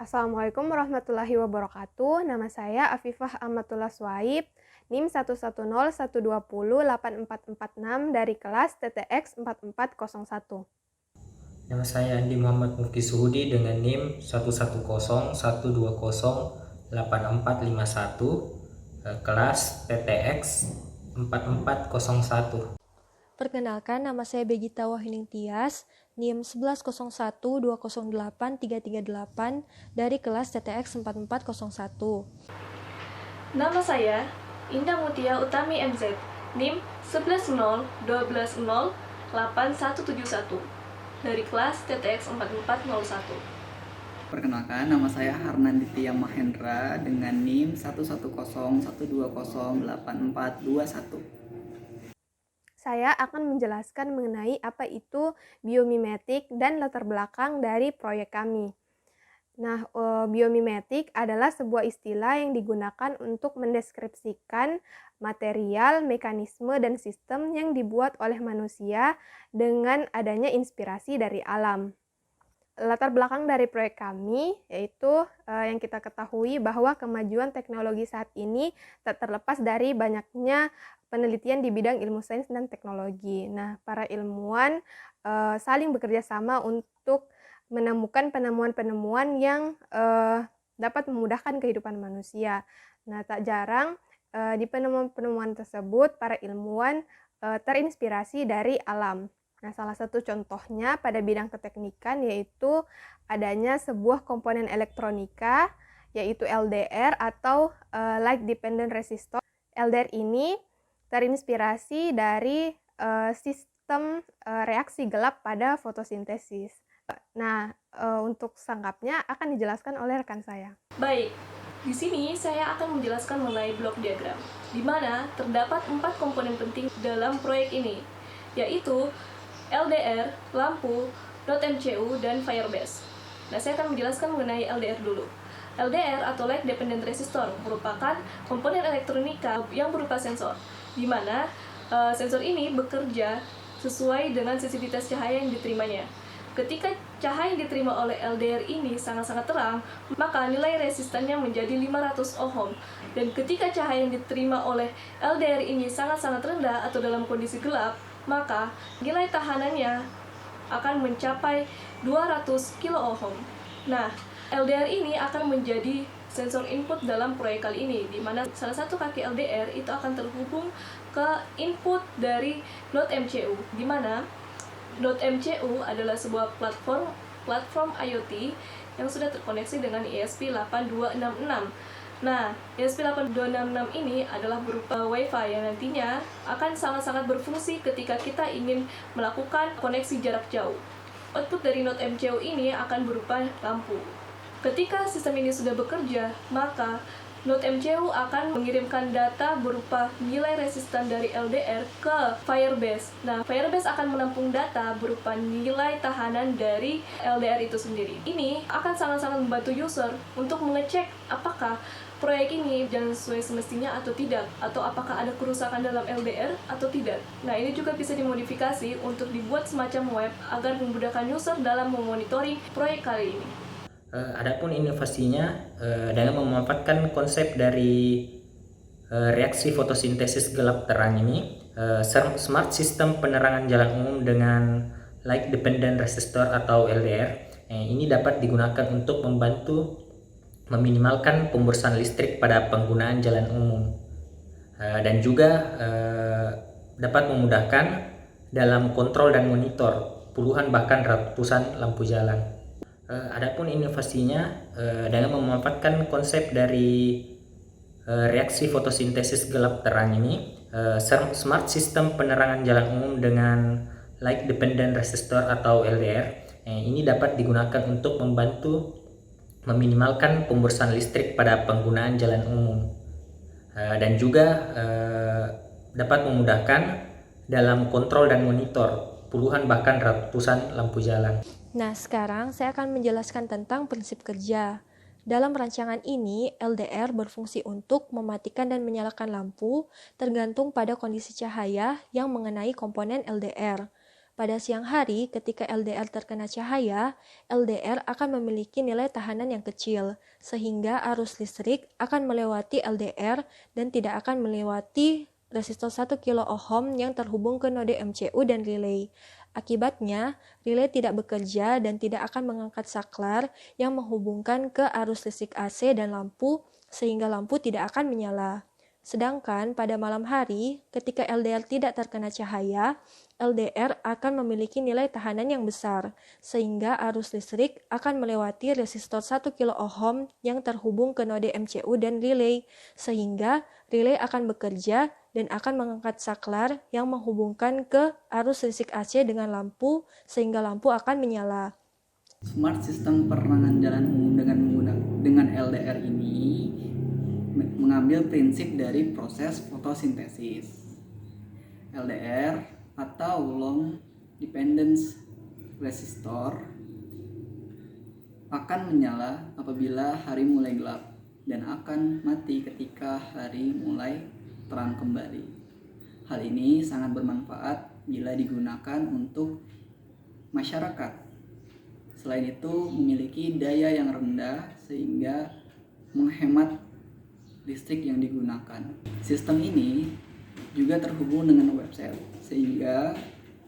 Assalamualaikum warahmatullahi wabarakatuh. Nama saya Afifah Amatullah Swaib, NIM 11012084446 dari kelas TTX 4401. Nama saya Andi Muhammad Mufti Suhudi dengan NIM 11012208451, kelas TTX 4401. Perkenalkan, nama saya Begita Wahyuning Tias, NIM 1101208338 dari kelas TTX 4401. Nama saya Indah Mutia Utami MZ, NIM 110121081171 dari kelas TTX 4401. Perkenalkan, nama saya Harnanditya Mahendra dengan NIM 11012208421. Saya akan menjelaskan mengenai apa itu biomimetik dan latar belakang dari proyek kami. Nah, biomimetik adalah sebuah istilah yang digunakan untuk mendeskripsikan material, mekanisme, dan sistem yang dibuat oleh manusia dengan adanya inspirasi dari alam. Latar belakang dari proyek kami yaitu yang kita ketahui bahwa kemajuan teknologi saat ini tak terlepas dari banyaknya penelitian di bidang ilmu sains dan teknologi. Nah, para ilmuwan saling bekerja sama untuk menemukan penemuan-penemuan yang dapat memudahkan kehidupan manusia. Nah, tak jarang di penemuan-penemuan tersebut para ilmuwan terinspirasi dari alam. Nah, salah satu contohnya pada bidang keteknikan yaitu adanya sebuah komponen elektronika yaitu LDR atau Light Dependent Resistor. LDR ini terinspirasi dari sistem reaksi gelap pada fotosintesis. Nah, untuk selengkapnya akan dijelaskan oleh rekan saya. Baik, di sini saya akan menjelaskan mengenai blok diagram, di mana terdapat 4 komponen penting dalam proyek ini, yaitu LDR, lampu, .mcu, dan Firebase. Nah, saya akan menjelaskan mengenai LDR dulu. LDR atau Light Dependent Resistor merupakan komponen elektronika yang berupa sensor, di mana sensor ini bekerja sesuai dengan sensitivitas cahaya yang diterimanya. Ketika cahaya yang diterima oleh LDR ini sangat-sangat terang, maka nilai resistannya menjadi 500 ohm. Dan ketika cahaya yang diterima oleh LDR ini sangat-sangat rendah atau dalam kondisi gelap, maka nilai tahanannya akan mencapai 200 kilo ohm. Nah, LDR ini akan menjadi sensor input dalam proyek kali ini, di mana salah satu kaki LDR itu akan terhubung ke input dari .mcu, di mana .mcu adalah sebuah platform IoT yang sudah terkoneksi dengan ESP8266. Nah, ESP8266 ini adalah berupa Wi-Fi yang nantinya akan sangat-sangat berfungsi ketika kita ingin melakukan koneksi jarak jauh. Output dari .mcu ini akan berupa lampu. Ketika sistem ini sudah bekerja, maka .mcu akan mengirimkan data berupa nilai resistan dari LDR ke Firebase. Nah, Firebase akan menampung data berupa nilai tahanan dari LDR itu sendiri. Ini akan sangat-sangat membantu user untuk mengecek apakah proyek ini jalan sesuai semestinya atau tidak, atau apakah ada kerusakan dalam LDR atau tidak. Nah, ini juga bisa dimodifikasi untuk dibuat semacam web agar memudahkan user dalam memonitoring proyek kali ini. Adapun inovasinya dengan memanfaatkan konsep dari reaksi fotosintesis gelap terang ini, smart sistem penerangan jalan umum dengan Light Dependent Resistor atau LDR ini dapat digunakan untuk membantu meminimalkan pemborosan listrik pada penggunaan jalan umum dan juga dapat memudahkan dalam kontrol dan monitor puluhan bahkan ratusan lampu jalan. Adapun inovasinya dengan memanfaatkan konsep dari reaksi fotosintesis gelap terang ini, smart sistem penerangan jalan umum dengan Light Dependent Resistor atau LDR ini dapat digunakan untuk membantu meminimalkan pemborosan listrik pada penggunaan jalan umum dan juga dapat memudahkan dalam kontrol dan monitor puluhan bahkan ratusan lampu jalan. Nah, sekarang saya akan menjelaskan tentang prinsip kerja. Dalam rancangan ini, LDR berfungsi untuk mematikan dan menyalakan lampu tergantung pada kondisi cahaya yang mengenai komponen LDR. Pada siang hari, ketika LDR terkena cahaya, LDR akan memiliki nilai tahanan yang kecil, sehingga arus listrik akan melewati LDR dan tidak akan melewati resistor 1 kilo ohm yang terhubung ke node MCU dan relay. Akibatnya, relay tidak bekerja dan tidak akan mengangkat saklar yang menghubungkan ke arus listrik AC dan lampu, sehingga lampu tidak akan menyala. Sedangkan pada malam hari, ketika LDR tidak terkena cahaya, LDR akan memiliki nilai tahanan yang besar, sehingga arus listrik akan melewati resistor 1 kilo ohm yang terhubung ke node MCU dan relay, sehingga relay akan bekerja dan akan mengangkat saklar yang menghubungkan ke arus listrik AC dengan lampu, sehingga lampu akan menyala. Smart sistem penerangan jalan umum dengan LDR ini mengambil prinsip dari proses fotosintesis. LDR atau Long Dependence Resistor akan menyala apabila hari mulai gelap dan akan mati ketika hari mulai terang kembali. Hal ini sangat bermanfaat bila digunakan untuk masyarakat. Selain itu, memiliki daya yang rendah sehingga menghemat listrik yang digunakan. Sistem ini juga terhubung dengan website sehingga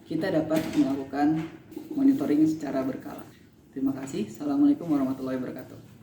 kita dapat melakukan monitoring secara berkala. Terima kasih. Assalamualaikum warahmatullahi wabarakatuh.